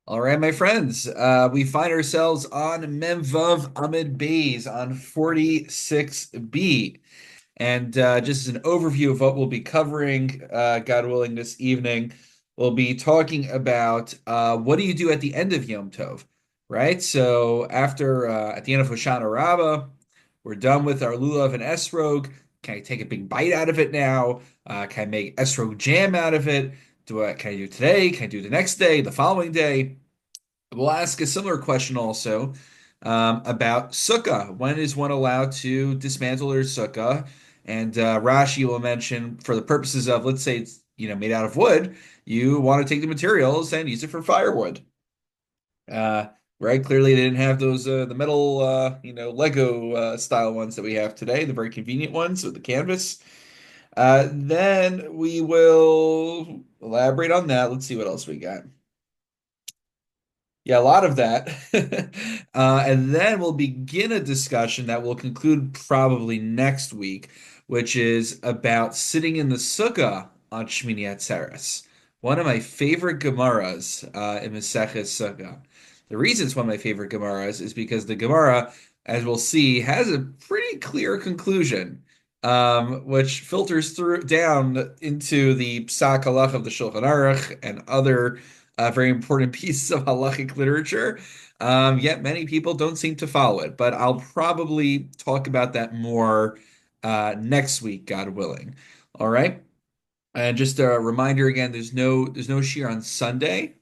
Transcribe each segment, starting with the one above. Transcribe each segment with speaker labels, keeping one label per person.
Speaker 1: All right, my friends, we find ourselves on Memvav Amid Bays on 46B. And just as an overview of what we'll be covering, God willing, this evening, we'll be talking about what do you do at the end of Yom Tov, right? So after, at the end of Hoshana Rabbah, we're done with our lulav and esrog. Can I take a big bite out of it now? Can I make esrog jam out of it? Can I do it today? Can I do it the next day, the following day? We'll ask a similar question also about sukkah. When is one allowed to dismantle their sukkah? And Rashi will mention, for the purposes of, let's say it's made out of wood, you want to take the materials and use it for firewood. Uh, right? Clearly, they didn't have those the metal Lego style ones that we have today, the very convenient ones with the canvas. Then we will elaborate on that. Let's see what else we got. Yeah, a lot of that. And then we'll begin a discussion that will conclude probably next week, which is about sitting in the sukkah on Shmini Atzeres. One of my favorite Gemaras in Maseches Sukkah. The reason it's one of my favorite Gemaras is because the Gemara, as we'll see, has a pretty clear conclusion, which filters through down into the Psak Halach of the Shulchan Aruch and other very important piece of halachic literature. Yet many people don't seem to follow it, but I'll probably talk about that more next week, God willing. All right. And just a reminder again, there's no shear on Sunday,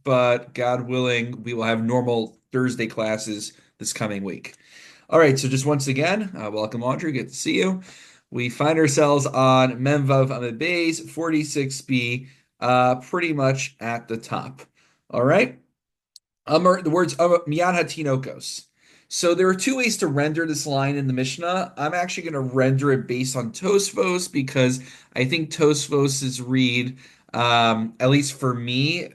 Speaker 1: but God willing, we will have normal Thursday classes this coming week. All right, so just once again, welcome Audrey, good to see you. We find ourselves on Memvav Amid Bays 46b, pretty much at the top. All right. The words miyad hatinokos. So there are two ways to render this line in the Mishnah. I'm actually going to render it based on Tosfos because I think Tosfos's read, at least for me,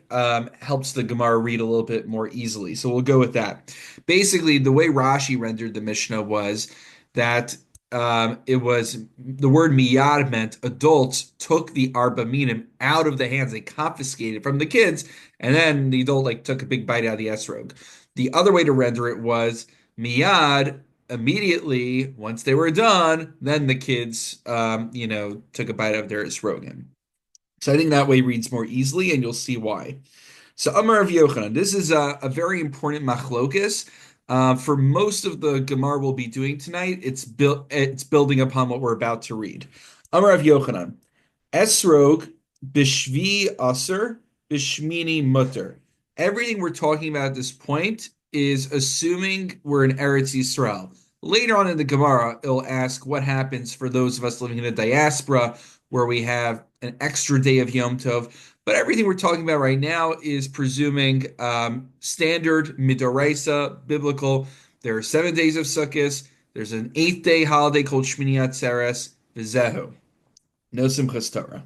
Speaker 1: helps the Gemara read a little bit more easily. So we'll go with that. Basically, the way Rashi rendered the Mishnah was that it was the word miyad meant adults took the arba minim out of the hands. They confiscated from the kids, and then the adult took a big bite out of the esrog. The other way to render it was miyad immediately once they were done. Then the kids, took a bite out of their esrogim. So I think that way reads more easily, and you'll see why. So Amar of Yochanan, this is a very important machlokus. For most of the Gemara we'll be doing tonight, it's building upon what we're about to read. Amar of Yochanan, Esrog bishvi aser bishmini mutter. Everything we're talking about at this point is assuming we're in Eretz Yisrael. Later on in the Gemara, it'll ask what happens for those of us living in a diaspora where we have an extra day of Yom Tov. But everything we're talking about right now is presuming standard midoraisa, biblical. There are 7 days of Sukkot. There's an eighth day holiday called Shmini Atzeres, V'zehu. No Simchas Torah.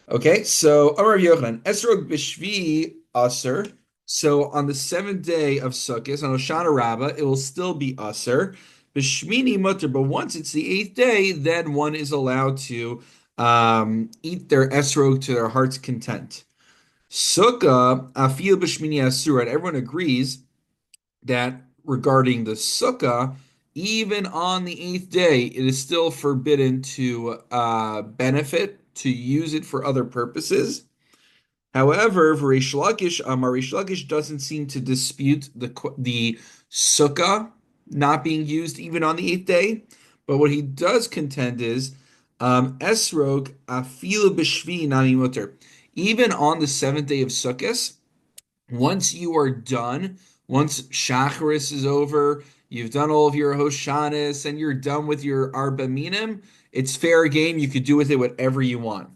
Speaker 1: Okay, so Amar Yochanan, Esrog Bishvi Aser. So on the seventh day of Sukkot, on Hoshana Rabbah, it will still be Aser. Bishmini Mutter, but once it's the eighth day, then one is allowed to eat their esrog to their heart's content. Sukkah, Afil Bishmini Asur, and everyone agrees that regarding the Sukkah, even on the eighth day, it is still forbidden to benefit, to use it for other purposes. However, for Rish Lakish, Rish Lakish doesn't seem to dispute the Sukkah not being used even on the eighth day. But what he does contend is Esrog Afilu B'Shvi Nami Mutter. Even on the seventh day of Sukkot, once you are done, once Shacharis is over, you've done all of your Hoshanis, and you're done with your Arba Minim, it's fair game. You could do with it whatever you want.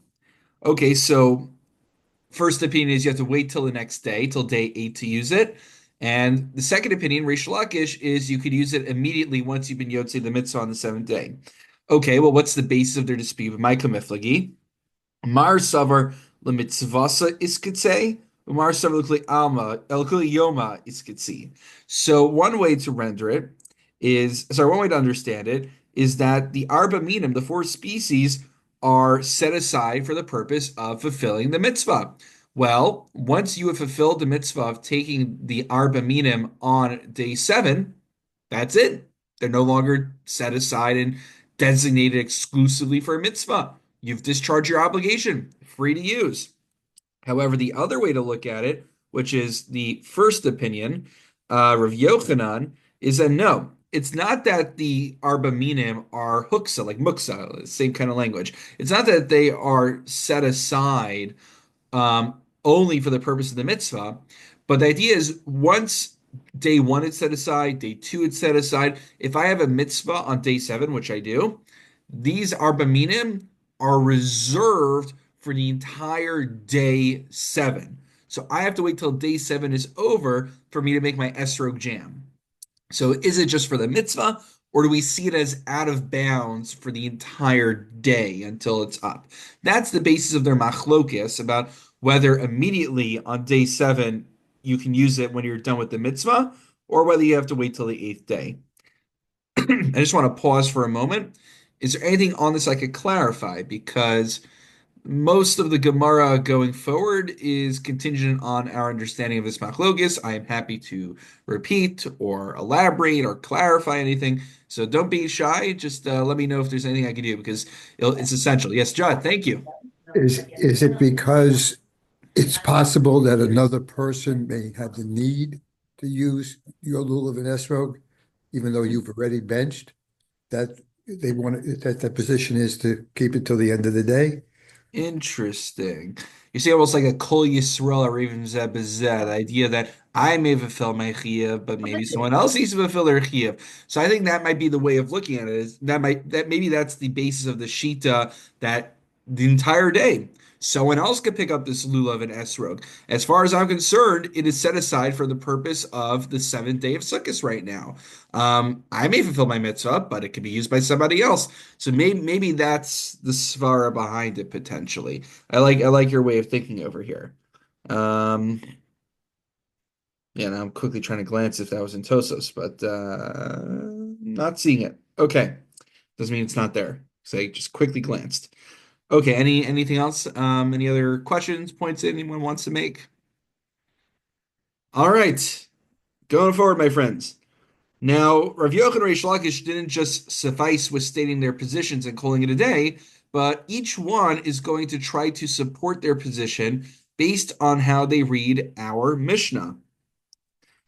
Speaker 1: Okay, so first opinion is you have to wait till the next day, till day 8 to use it. And the second opinion, Rish Lakish, is you could use it immediately once you've been Yotzei the Mitzvah on the seventh day. Okay, well, what's the basis of their dispute? My kamiflagi. Mar savar lemitzvasa iskitse. Umar savar l'kli alma elkli yoma iskitsi. So one way to render it one way to understand it is that the arba minim, the four species, are set aside for the purpose of fulfilling the mitzvah. Well, once you have fulfilled the mitzvah of taking the arba minim on day seven, that's it. They're no longer set aside and designated exclusively for a mitzvah. You've discharged your obligation, free to use. However, the other way to look at it, which is the first opinion, Rav Yochanan, is that no, it's not that the arba minim are huksa, like muksa, same kind of language. It's not that they are set aside only for the purpose of the mitzvah. But the idea is once day one it's set aside, day two it's set aside. If I have a mitzvah on day seven, which I do, these arba minim are reserved for the entire day seven. So I have to wait till day seven is over for me to make my esrog jam. So is it just for the mitzvah, or do we see it as out of bounds for the entire day until it's up? That's the basis of their machlokis about whether immediately on day seven you can use it when you're done with the mitzvah, or whether you have to wait till the eighth day. I just want to pause for a moment. Is there anything on this I could clarify? Because most of the Gemara going forward is contingent on our understanding of this machlokes. I am happy to repeat or elaborate or clarify anything. So don't be shy. Just let me know if there's anything I can do because it's essential. Yes, Judd, thank you.
Speaker 2: Is it because it's possible that another person may have the need to use your lulav and esrog, even though you've already benched, that they want that the position is to keep it till the end of the day?
Speaker 1: Interesting. You see, almost like a Kol Yisrael or even Zeh B'Zeh, the idea that I may fulfill my chiyuv, but maybe someone else needs to fulfill their chiyuv. So I think that might be the way of looking at it. Is that maybe that's the basis of the shita that the entire day someone else could pick up this lulav and esrog. As far as I'm concerned, it is set aside for the purpose of the seventh day of Sukkot right now. I may fulfill my mitzvah, but it could be used by somebody else. So maybe that's the svara behind it potentially. I like your way of thinking over here. Um, yeah, now I'm quickly trying to glance if that was in Tosos, but not seeing it. Okay, doesn't mean it's not there. So I just quickly glanced. Okay, anything else? Any other questions, points that anyone wants to make? All right, going forward, my friends. Now, Rav Yochanan and Reish Lakish didn't just suffice with stating their positions and calling it a day, but each one is going to try to support their position based on how they read our Mishnah.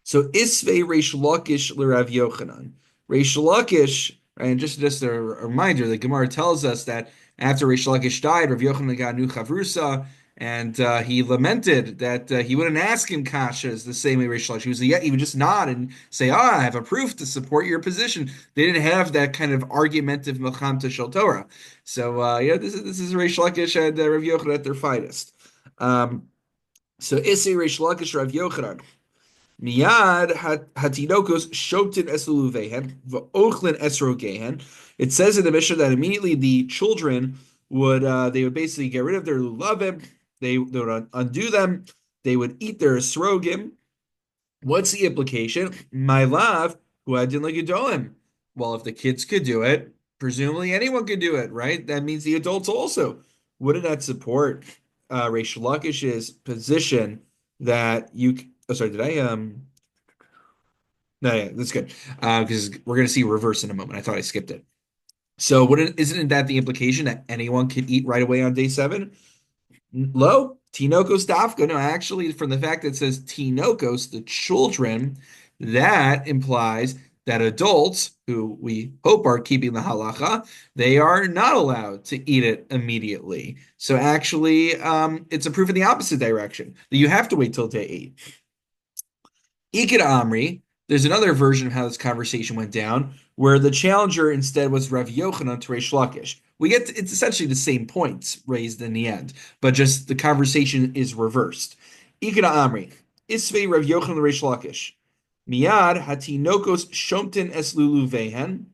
Speaker 1: So Isvei Reish Lakish l'Rav Yochanan. Reish Lakish, right, and just a reminder, the Gemara tells us that after Reish Lakish died, Rav Yochanan got a new chavrusa, and he lamented that he wouldn't ask him kashas the same way Reish Lakish. He would just nod and say, I have a proof to support your position. They didn't have that kind of argumentative melcham shel Torah. So this is Reish Lakish and Rav Yochanan at their finest. So Isvei Reish Lakish Rav Yochanan. Miyad hatinokos shotin esluvehen v'ochlin esrogehen. It says in the Mishnah that immediately the children would basically get rid of their lulavim. They would undo them. They would eat their esrogim. What's the implication? My love, who adin legedolim. Well, if the kids could do it, presumably anyone could do it, right? That means the adults also. Wouldn't that support Reish Lakish's position that you? Oh, sorry, did I? No, yeah, that's good. Because we're gonna see reverse in a moment. I thought I skipped it. So, isn't that the implication that anyone could eat right away on day seven? Lo, Tinokos Dafka. No, actually, from the fact that it says Tinokos, the children, that implies that adults who we hope are keeping the halacha, they are not allowed to eat it immediately. So actually, it's a proof in the opposite direction that you have to wait till day eight. Iked Amri, there's another version of how this conversation went down, where the challenger instead was Rav Yochanan to Reish Lakish. It's essentially the same points raised in the end, but just the conversation is reversed. Iked Amri, Isvei Rav Yochanan Reish Lakish. Miyad hatinokos shomten es luluvehen,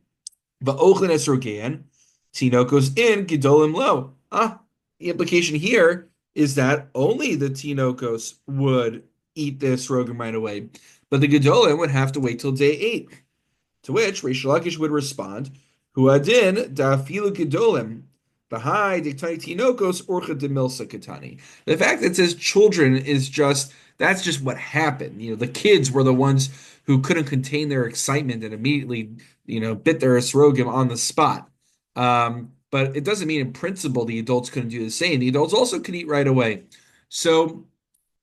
Speaker 1: va'ochlin es rogean, tinokos in gedolim lo. The implication here is that only the tinokos would eat this rogim right away, but the gedolim would have to wait till day eight. To which Reish Lakish would respond, "Huadin da'afilu gedolim Bahai diktani tinokos orcha de milsa katani. The fact that it says children is just that's just what happened. The kids were the ones who couldn't contain their excitement and immediately, bit their esrogim on the spot. But it doesn't mean in principle the adults couldn't do the same. The adults also could eat right away. So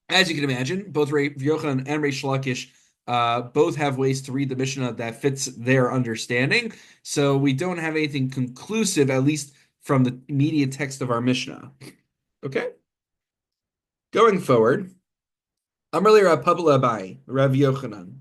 Speaker 1: as you can imagine, both Rav Yochanan and Reish Lakish both have ways to read the Mishnah that fits their understanding. So we don't have anything conclusive, at least from the immediate text of our Mishnah. Okay? Going forward, Amrli Rav Papa Abai, Rav Yochanan.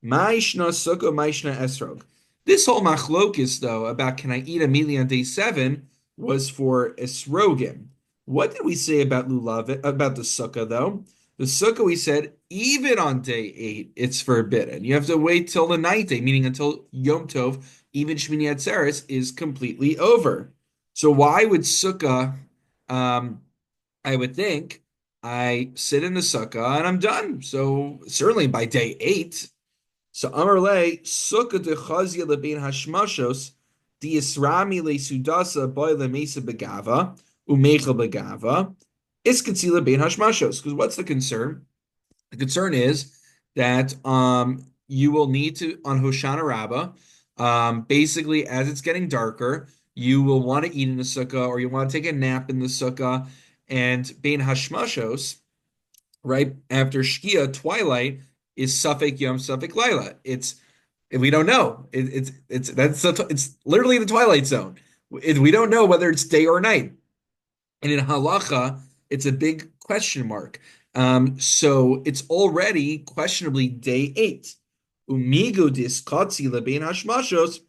Speaker 1: Ma'ishna sukkah, ma'ishna esrog. This whole machlokis, though, about can I eat immediately on day 7 was for esrogim. What did we say about lulav, about the sukkah, though? The sukkah, we said, even on day 8, it's forbidden. You have to wait till the ninth day, meaning until Yom Tov, even Shmini Atzeres, is completely over. So why would sukkah, I would think, I sit in the sukkah and I'm done. So certainly by day 8, so Amarle Sukkah de Chazia lebein Hashmashos di Yisrami le Sudasa boy le Mesa begava umechel begava iskatzi lebein Hashmashos. Because what's the concern? The concern is that you will need to on Hoshana Rabbah, basically as it's getting darker, you will want to eat in the sukkah or you want to take a nap in the sukkah, and bein Hashmashos right after Shkia, twilight is Suffolk Yom Suffolk Lila. We don't know. It's literally the twilight zone. We don't know whether it's day or night. And in halacha, it's a big question mark. So it's already questionably day 8. Umigo diskatzi lebein hashmashos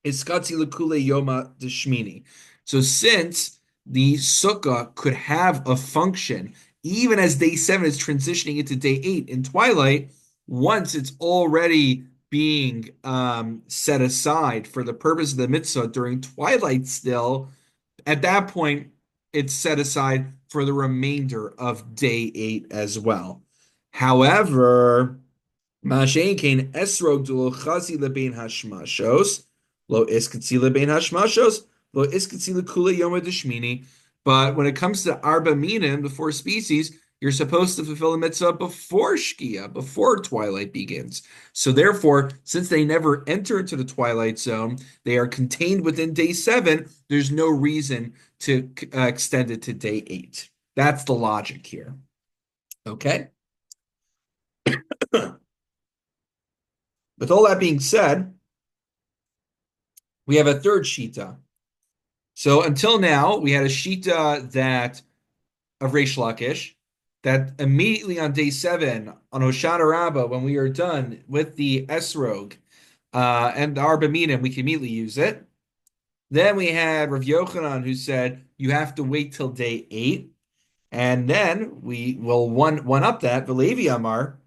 Speaker 1: iskatzi lekule yoma deshmini. So since the sukkah could have a function, even as day 7 is transitioning into day 8 in twilight, once it's already being set aside for the purpose of the mitzvah during twilight still, at that point, it's set aside for the remainder of day 8 as well. However, Masha'enkein esrog lo chazi lebein hashmashos, lo iskatzi lebein hashmashos, lo iskatzi lekula yom deshmini. But when it comes to arba minim, the 4 species, you're supposed to fulfill the mitzvah before Shkia, before twilight begins. So therefore, since they never enter into the twilight zone, they are contained within day 7. There's no reason to extend it to day 8. That's the logic here. Okay? With all that being said, we have a third shita. So until now, we had a shita that of Reish Lakish that immediately on day 7 on Hoshana Rabbah, when we are done with the esrog and the arba minim, we can immediately use it. Then we had Rav Yochanan who said you have to wait till day 8, and then we will one up that Velevi Amar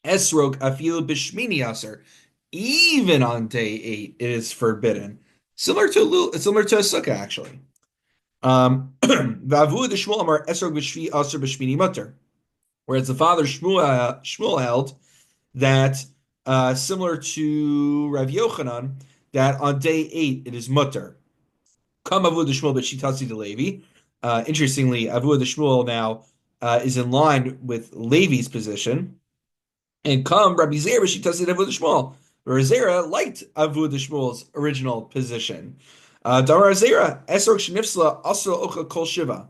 Speaker 1: esrog afil bishmini aser. Even on day 8, it is forbidden. Similar to a sukkah, actually. Vavu the Shmuel Amar esrog b'shvi aser b'shmini mutter. Whereas the father Shmuel held that similar to Rav Yochanan, that on day 8 it is mutter. Come Avu the Shmuel b'shitasi de Levi. Interestingly, Avu the Shmuel now is in line with Levi's position. And come Rabbi Zera b'shitasi de Avu the Shmuel. Rabbi Zera liked Avu the Shmuel's original position. Damar Zera, Esrog Shnifsla, also Ocha Kol Shiva.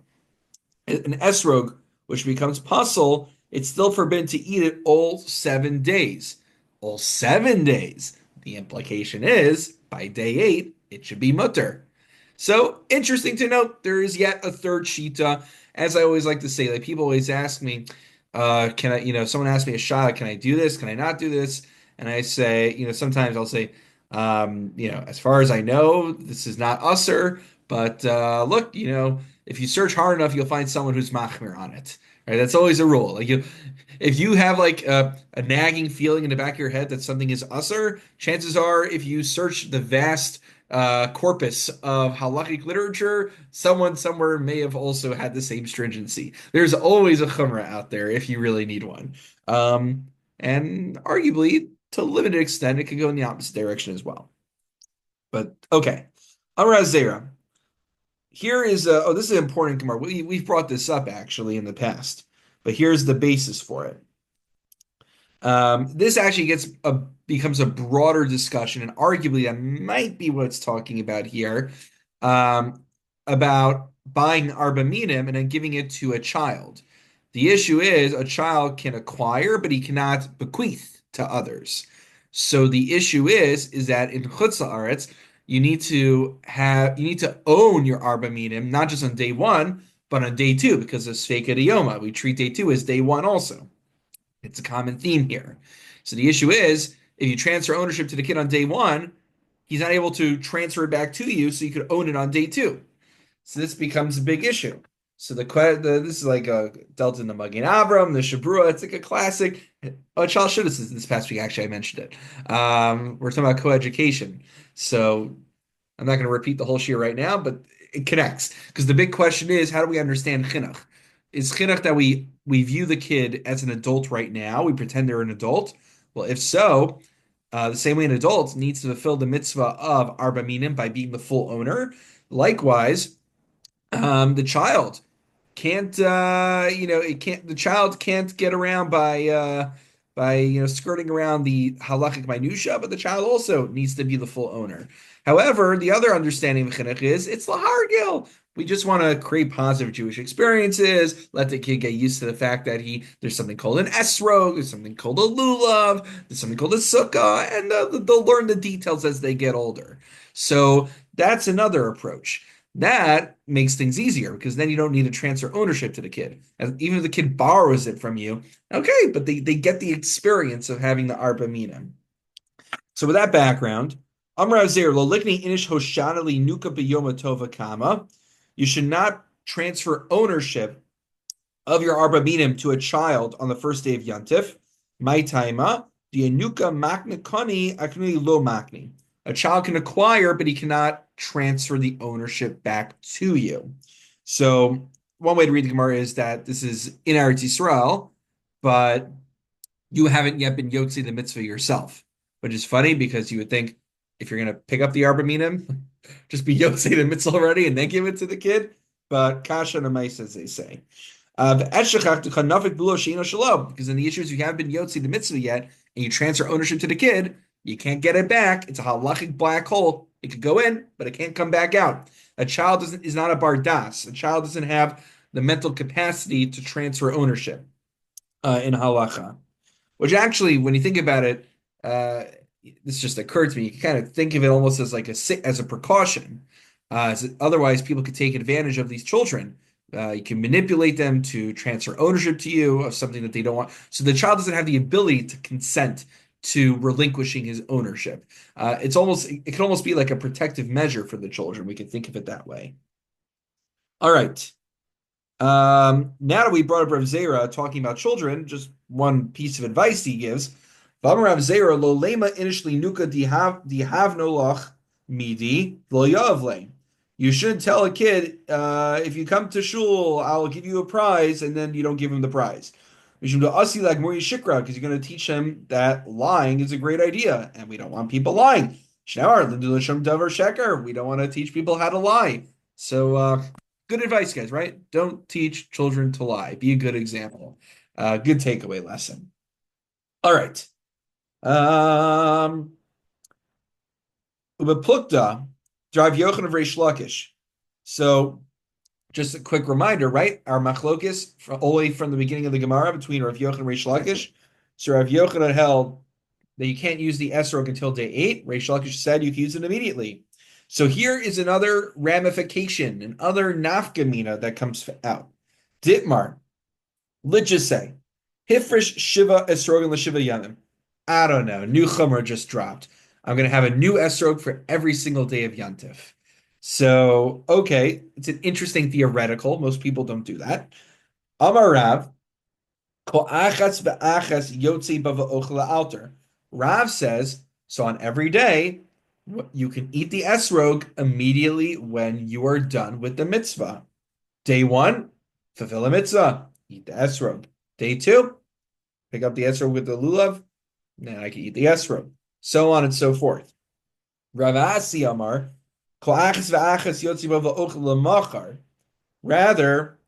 Speaker 1: An Esrog, which becomes puzzle, it's still forbidden to eat it all 7 days. All 7 days. The implication is, by day 8, it should be mutter. So, interesting to note, there is yet a third shita. As I always like to say, like people always ask me, can I, someone asks me a shot, can I do this? Can I not do this? And I say, sometimes I'll say, as far as I know, this is not usser, but look, if you search hard enough, you'll find someone who's machmir on it. Right? That's always a rule. Like if you have like a nagging feeling in the back of your head that something is usser, chances are, if you search the vast corpus of halachic literature, someone somewhere may have also had the same stringency. There's always a chumrah out there if you really need one. And arguably, to a limited extent, it can go in the opposite direction as well. But okay. Amar Zera. here is this is an important Gemara. We've brought this up actually in the past, but here's the basis for it. This actually becomes a broader discussion, and arguably that might be what it's talking about here, um, about buying arba minim and then giving it to a child. The issue is a child can acquire, but he cannot bequeath to others. So the issue is that in Chutz La'aretz, you need to own your arba minim, not just on day one, but on day two, because of Sveika Diyoma. We treat day two as day one also. It's a common theme here. So the issue is, if you transfer ownership to the kid on day one, he's not able to transfer it back to you, so you could own it on day two. So this becomes a big issue. So this is like a Delta in the Magen Avram, the Shabrua. It's like a classic. Oh, Charles should have this past week. Actually, I mentioned it. We're talking about coeducation. So I'm not going to repeat the whole shir right now, but it connects because the big question is, how do we understand chinuch? Is chinuch that we view the kid as an adult right now? We pretend they're an adult. Well, if so, the same way an adult needs to fulfill the mitzvah of arba minim by being the full owner. Likewise, the child can't it can't the child can't get around by skirting around the halachic minutia, but the child also needs to be the full owner. However, the other understanding of chinuch is it's lahargil. We just want to create positive Jewish experiences, let the kid get used to the fact that there's something called an esrog, there's something called a lulav, there's something called a sukkah, and they'll learn the details as they get older. So that's another approach. That makes things easier because then you don't need to transfer ownership to the kid. And even if the kid borrows it from you, okay, but they get the experience of having the arba minim. So with that background, Amar Azer, lo likni inish hoshana li nuka b'yoma tova kama. You should not transfer ownership of your arba minim to a child on the first day of Yantif. My taima, the anuka makni kani akni lo makni. A child can acquire, but he cannot transfer the ownership back to you. So one way to read the Gemara is that this is in Eretz Yisrael, but you haven't yet been Yotzi the mitzvah yourself, which is funny because you would think if you're going to pick up the Arba Minim, just be Yotzi the mitzvah already and then give it to the kid. But Kasha Namais, as they say. Because in the issue is you haven't been Yotzi the mitzvah yet, and you transfer ownership to the kid, you can't get it back. It's a halachic black hole. It could go in, but it can't come back out. A child is not a bardas. A child doesn't have the mental capacity to transfer ownership in halacha. Which actually, when you think about it, this just occurred to me. You can kind of think of it almost as like as a precaution. Otherwise, people could take advantage of these children. You can manipulate them to transfer ownership to you of something that they don't want. So the child doesn't have the ability to consent to relinquishing his ownership. It can almost be like a protective measure for the children. We can think of it that way. All right. Now that we brought up Rav Zera talking about children, just one piece of advice he gives. Rav Zera lo lema initially nuka dihav no lach midi lo yavle. You shouldn't tell a kid, if you come to shul, I'll give you a prize, and then you don't give him the prize. We should do asi like more shikra because you're going to teach him that lying is a great idea, and we don't want people lying. Shnauar l'dulasham davar sheker. We don't want to teach people how to lie. So, good advice, guys. Right? Don't teach children to lie. Be a good example. Good takeaway lesson. All right. Ubeplukta, drive Yochanan of Reish Lakish. So, just a quick reminder, right? Our machlokis all the way from the beginning of the Gemara between Rav Yochanan and Reish Lakish. So Rav Yochanan held that you can't use the esrog until day 8. Reish Lakish said you can use it immediately. So here is another ramification, another nafkamina that comes out. Ditmar, let's just say, Hifrish Shiva Esrog and Shiva Yamim. I don't know. New Chumrah just dropped. I'm going to have a new esrog for every single day of Yantif. So, okay, it's an interesting theoretical. Most people don't do that. Amar Rav, Rav says, so on every day, you can eat the esrog immediately when you are done with the mitzvah. Day 1, fulfill the mitzvah, eat the esrog. Day 2, pick up the esrog with the lulav, then I can eat the esrog. So on and so forth. Rav Asi Amar, Rather,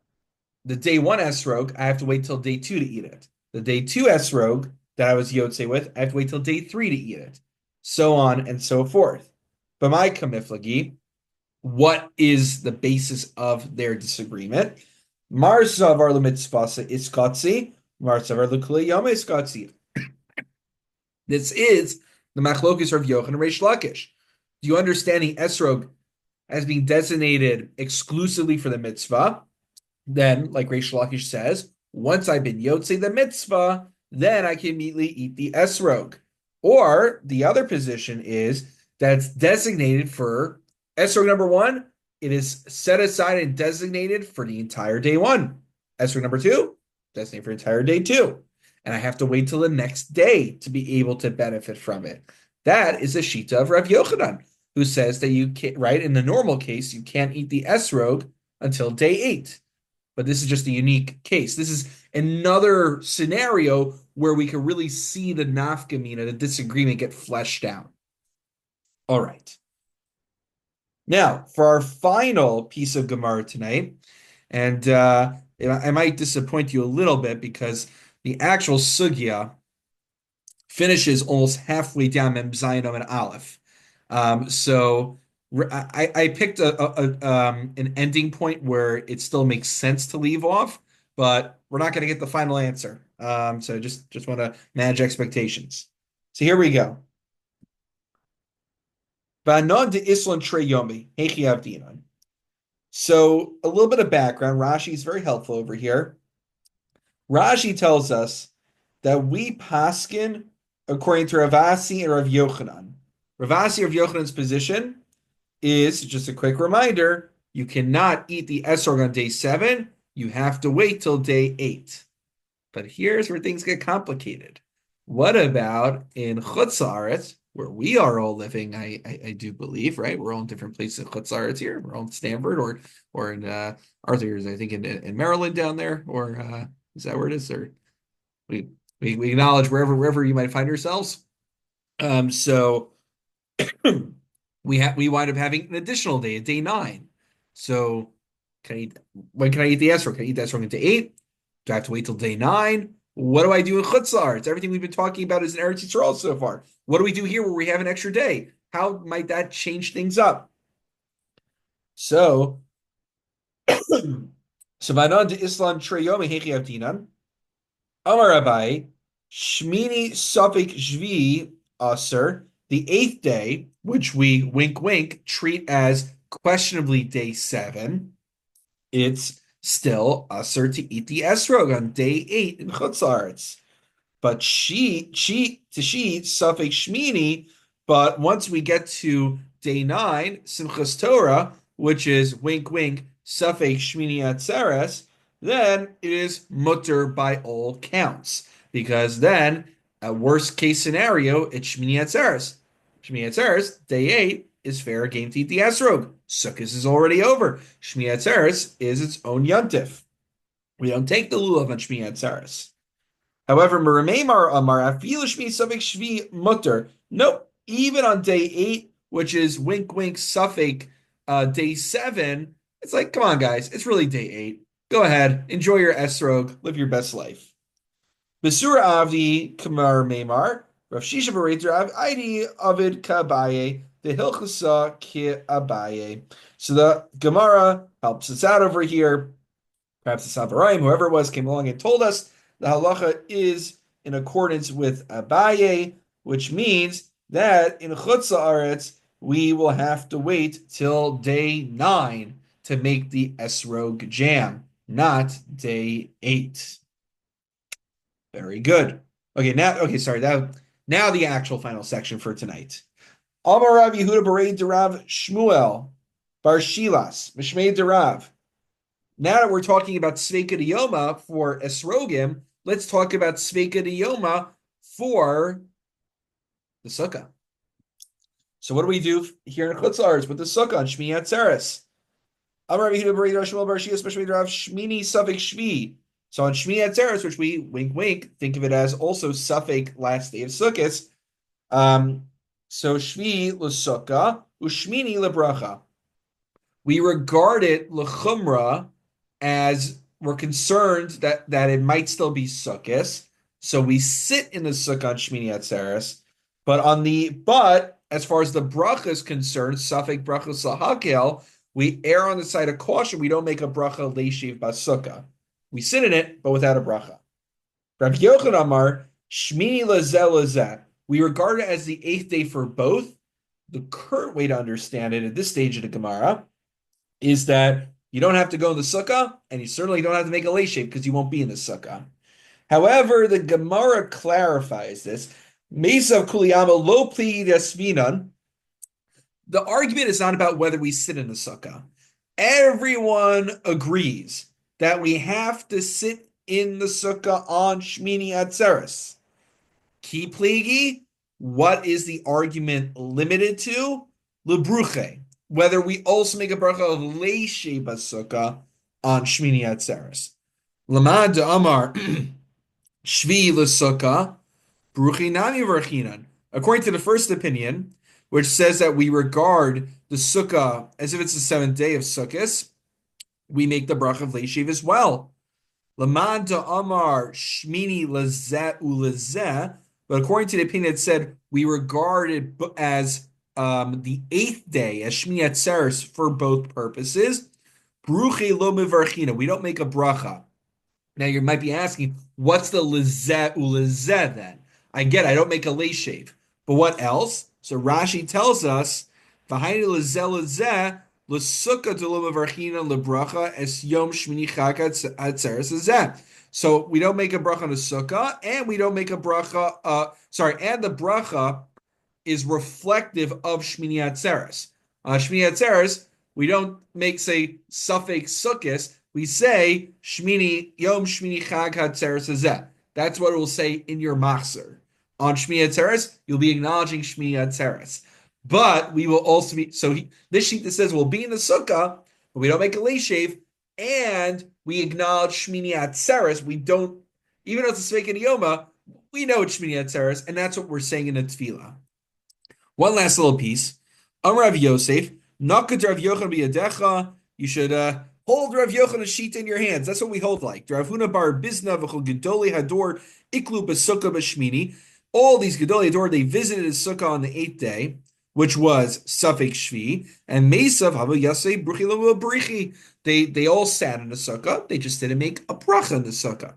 Speaker 1: the day one esrog, I have to wait till day two to eat it. The day two esrog that I was yotze with, I have to wait till day three to eat it. So on and so forth. But my kamiflagi, what is the basis of their disagreement? Mar savar lemitzvasa iskatzi, Mar savar lekuli yama iskatzi. This is the machlokes of Yochanan and Reish Lakish. Do you understand the esrog as being designated exclusively for the mitzvah? Then, like Reish Lakish says, once I've been yotze the mitzvah, then I can immediately eat the esrog. Or the other position is that it's designated for esrog number one. It is set aside and designated for the entire day one. Esrog number two, designated for entire day two. And I have to wait till the next day to be able to benefit from it. That is a shita of Rav Yochanan, who says that you can't, right, in the normal case, you can't eat the esrog until day 8. But this is just a unique case. This is another scenario where we can really see the nafkamina, the disagreement, get fleshed out. All right. Now, for our final piece of Gemara tonight, and I might disappoint you a little bit because the actual sugya finishes almost halfway down Mem Zayin and Aleph. So I picked an ending point where it still makes sense to leave off, but we're not going to get the final answer. So just want to manage expectations. So here we go. So a little bit of background. Rashi is very helpful over here. Rashi tells us that we paskin according to Ravasi and Rav Yochanan. Ravasi, Rav Yochanan's position is, just a quick reminder, you cannot eat the esrog on day 7. You have to wait till day 8. But here's where things get complicated. What about in Chutz La'aretz, where we are all living, I do believe, right? We're all in different places in Chutz La'aretz here. We're all in Stanford or in Arthur's, I think, in Maryland down there, or is that where it is? Or we acknowledge wherever you might find yourselves. So we wind up having an additional day, day 9. So when can I eat the esrog? Can I eat the esrog into 8? Do I have to wait till day 9? What do I do in Chutz La'aretz? Everything we've been talking about is in Eretz Yisrael so far. What do we do here where we have an extra day? How might that change things up? So, Vanan de Islam Treyomi Hechi Avdinan, Amar Rabbi, Shmini Safik Shvi Aser, the 8th day, which we wink wink treat as questionably day 7, it's still aser to eat the esrog on day 8 in Chutz La'aretz. But she Safek Shmini, but once we get to day 9, Simchas Torah, which is wink wink, Safek Shmini Atzeres, then it is mutter by all counts. Because then, a worst case scenario, it's Shmini Atzeres. Shmini Atzeres, day 8, is fair game to eat the esrog. Sukkah is already over. Shmini Atzeres is its own yontif. We don't take the lulav on Shmini Atzeres. However, Merimemar Amar Afilu Shmi Safek Shvi Mutter. Nope. Even on day 8, which is wink wink Safek day 7, it's like, come on, guys, it's really day 8. Go ahead, enjoy your esrog, live your best life. Besura Avdi Kamar Memar, Rav Shisha Barater Av Aidi Avid Kabaye, the Hilchasa Ki Abaye. So the Gemara helps us out over here. Perhaps the Savarayim, whoever it was, came along and told us the halacha is in accordance with Abaye, which means that in Chutz La'aretz we will have to wait till day 9 to make the esrog jam, not day 8. Very good. Now the actual final section for tonight. Amar Rav Yehuda Barei Derav Shmuel Bar Shilas Mishmei Derav. Now that we're talking about Sveika Diyoma for esrogim, let's talk about Sveika Diyoma for the Sukkah. So what do we do here in Chutz La'aretz with the Sukkah on Shmini Atzeres? Amar Rav Yehuda Barei Derav Shmuel Bar Shilas Mishmei Derav Shmini Safek Shvi. So on Shmini Atzeres, which we wink wink think of it as also Safek last day of Sukkot. So Shvi l'Sukkah ushmini lebracha. We regard it lechumra as we're concerned that it might still be sukkahs. So we sit in the sukkah on Shmini Atzeres. But as far as the bracha is concerned, safek bracha sahakel, we err on the side of caution. We don't make a bracha leishiv basukah. We sit in it, but without a bracha. Rabbi Yochanan Amar Shmini lazel lazeh. We regard it as the eighth day for both. The current way to understand it at this stage of the Gemara is that you don't have to go in the sukkah, and you certainly don't have to make a lay shape because you won't be in the sukkah. However, the Gemara clarifies this. Mesa kuliyama lo pli yasminan. The argument is not about whether we sit in the sukkah. Everyone agrees that we have to sit in the sukkah on Shmini Atzeres. Ki pligi, what is the argument limited to? Lebruche, whether we also make a bracha of leishe basukah on Shmini Atzeres. Lamad de Amar Shvi l'sukkah bruchi nami v'archinan. According to the first opinion, which says that we regard the sukkah as if it's the seventh day of Sukkot, we make the bracha of leishiv as well. Lamad de Amar Shmini lezeh ulezeh. But according to the opinion, it said we regard it as the eighth day, as Shmini Atzeres, for both purposes. Bruche lo mivarchina. We don't make a bracha. Now you might be asking, what's the lezeh ulezeh then? I get it, I don't make a lay shave. But what else? So Rashi tells us, v'hayne lezeh lezeh, l'sukkah to lo mivarchina lebracha es yom Shmini chag atzeres lezeh. So we don't make a bracha on the sukkah, and we don't make a bracha. And the bracha is reflective of Shmini Atzeres. Shmini Atzeres, we don't make say suffix sukkis. We say Shmini Yom Shmini Chag Hatzeres Hazeh. That's what it will say in your machzor. On Shmini Atzeres, you'll be acknowledging Shmini Atzeres. But we will also be this sheet that says we'll be in the sukkah, but we don't make a lay shave, and we acknowledge Shmini Atzeres. We don't, even though it's a Sveik and Yoma, we know it's Shmini Atzeres, and that's what we're saying in the Tefillah. One last little piece. Amar Rav Yosef, Nakat Rav Yochanan biyadecha. You should hold Rav Yochanan's sheet in your hands. That's what we hold like. Rav Huna bar Bizna v'chol Gedolei Hador Iklu b'Sukkah b'Shmini. All these Gedolei Hador, they visited his Sukkah on the eighth day, which was Safek Shvi, and Mesav Havu Yasei Bruchi Lo Brichi. They all sat in the Sukkah. They just didn't make a bracha in the Sukkah.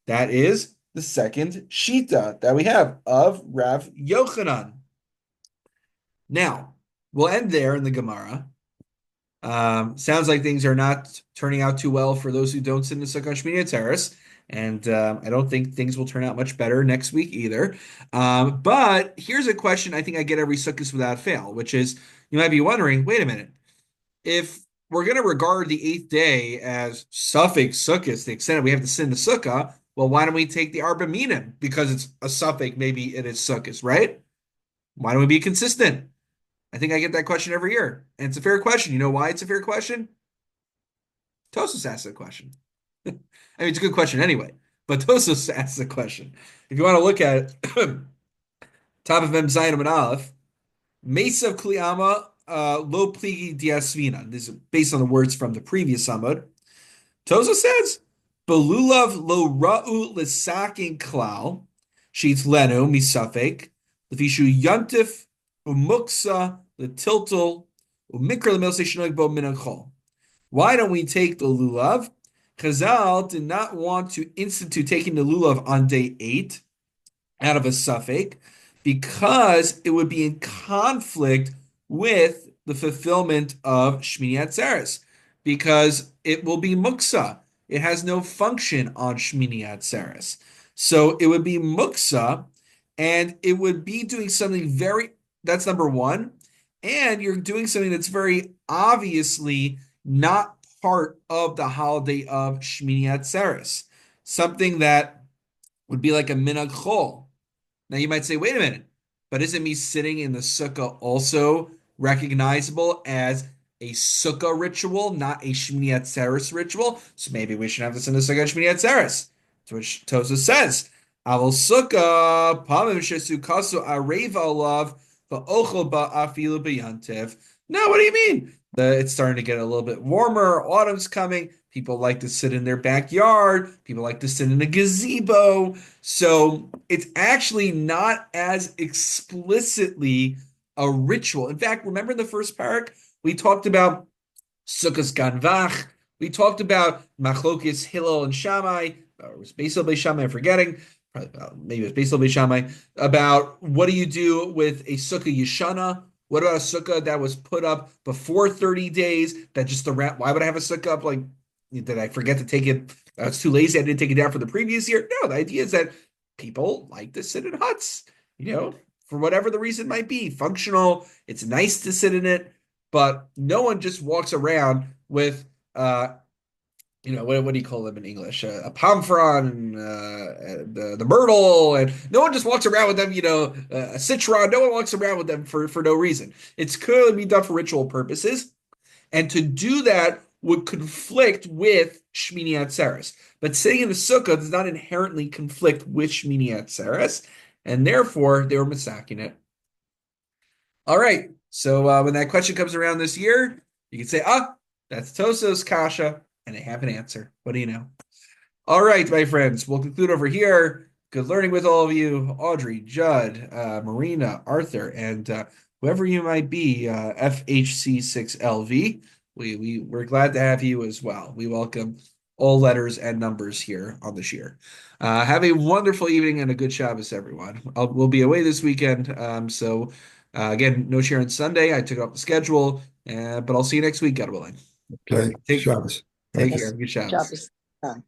Speaker 1: That is the second shita that we have of Rav Yochanan. Now, we'll end there in the Gemara. Sounds like things are not turning out too well for those who don't sit in the Sukkah Shmini Atzeres, and I don't think things will turn out much better next week either. But here's a question I think I get every Sukkot without fail, which is, you might be wondering, wait a minute, if we're going to regard the eighth day as suffix Sukkot, to the extent that we have to sit in the Sukkah, well, why don't we take the Arba Minim? Because it's a suffix, maybe it is Sukkot, right? Why don't we be consistent? I think I get that question every year. And it's a fair question. You know why it's a fair question? Tosos asked the question. I mean, it's a good question anyway, but Tosos asked the question. If you want to look at it, top of Mem Zayin and Aleph, Mesav Kliyama Lo Pligi Diasvina. This is based on the words from the previous Amud. Tosos says, Belulav Lo Ra'u Lisakin Klal, Sheets Lenu Misafek, Lefishu Yantif Umuksa, the tiltal, why don't we take the lulav? Chazal did not want to institute taking the lulav on day 8 out of a suffix because it would be in conflict with the fulfillment of Shmini Atzeres, because it will be muksa. It has no function on Shmini Atzeres. So it would be muksa, and it would be doing something that's number one. And you're doing something that's very obviously not part of the holiday of Shmini Atzeres. Something that would be like a minhag chol. Now you might say, wait a minute, but isn't me sitting in the sukkah also recognizable as a sukkah ritual, not a Shmini Atzeres ritual? So maybe we should have this in the sukkah Shmini Atzeres. To which Tosa says, Aval sukkah, pamim shesu kasu areva alav, No, what do you mean? It's starting to get a little bit warmer. Autumn's coming. People like to sit in their backyard. People like to sit in a gazebo. So it's actually not as explicitly a ritual. In fact, remember in the first parak, we talked about Sukkah's Ganvach. We talked about Machlokes Hillel and Shammai, or it was Beisel Beis Shammai, I'm forgetting. Maybe it was Beisel Beis Shammai, about what do you do with a Sukkah Yeshana? What about a Sukkah that was put up before 30 days? That just the rat, why would I have a Sukkah up? Like, did I forget to take it? I was too lazy. I didn't take it down for the previous year. No, the idea is that people like to sit in huts, for whatever the reason might be. Functional. It's nice to sit in it, but no one just walks around with what do you call them in English? A palm frond, the myrtle, and no one just walks around with them. A citron. No one walks around with them for no reason. It's clearly being done for ritual purposes, and to do that would conflict with Shmini Atzeres. But sitting in the sukkah does not inherently conflict with Shmini Atzeres, and therefore they were masaking it. All right. So when that question comes around this year, you can say, that's Tosos Kasha, and they have an answer. What do you know? All right, my friends, we'll conclude over here. Good learning with all of you, Audrey, Judd, Marina, Arthur, and whoever you might be, FHC6LV. We're glad to have you as well. We welcome all letters and numbers here on the Shear. Have a wonderful evening and a good Shabbos, everyone. We'll be away this weekend, so again, no Shear on Sunday. I took it off the schedule, but I'll see you next week, God willing. All right,
Speaker 2: Okay, Shabbos.
Speaker 1: take
Speaker 2: Bye.
Speaker 1: care.
Speaker 3: Yes,
Speaker 1: Have a good Shabbos.
Speaker 3: Shabbos. Bye.